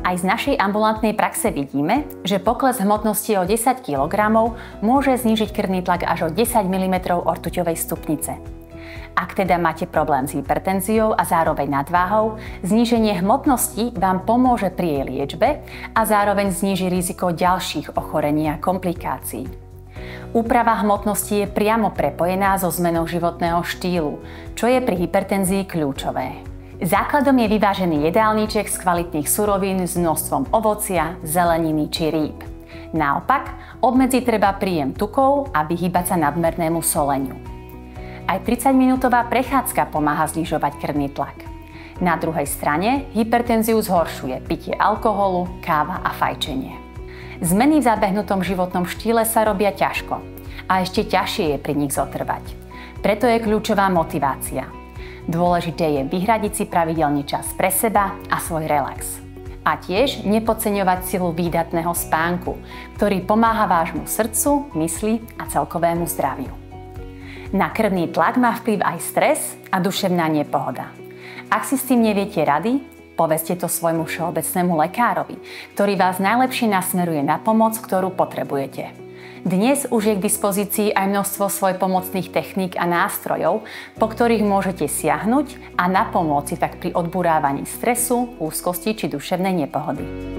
Aj z našej ambulantnej praxe vidíme, že pokles hmotnosti o 10 kg môže znížiť krvný tlak až o 10 mm ortuťovej stupnice. Ak teda máte problém s hypertenziou a zároveň nadváhou, zníženie hmotnosti vám pomôže pri jej liečbe a zároveň zníži riziko ďalších ochorení a komplikácií. Úprava hmotnosti je priamo prepojená so zmenou životného štýlu, čo je pri hypertenzii kľúčové. Základom je vyvážený jedálniček z kvalitných surovín s množstvom ovocia, zeleniny či rýb. Naopak, obmedziť treba príjem tukov a vyhýbať sa nadmernému soleniu. Aj 30-minútová prechádzka pomáha znižovať krvný tlak. Na druhej strane hypertenziu zhoršuje pitie alkoholu, káva a fajčenie. Zmeny v zabehnutom životnom štýle sa robia ťažko a ešte ťažšie je pri nich zotrvať. Preto je kľúčová motivácia. Dôležité je vyhradiť si pravidelný čas pre seba a svoj relax. A tiež nepodceňovať silu výdatného spánku, ktorý pomáha vášmu srdcu, mysli a celkovému zdraviu. Na krvný tlak má vplyv aj stres a duševná nepohoda. Ak si s tým neviete rady, povedzte to svojmu všeobecnému lekárovi, ktorý vás najlepšie nasmeruje na pomoc, ktorú potrebujete. Dnes už je k dispozícii aj množstvo svojpomocných techník a nástrojov, po ktorých môžete siahnuť a napomôcť si tak pri odburávaní stresu, úzkosti či duševnej nepohody.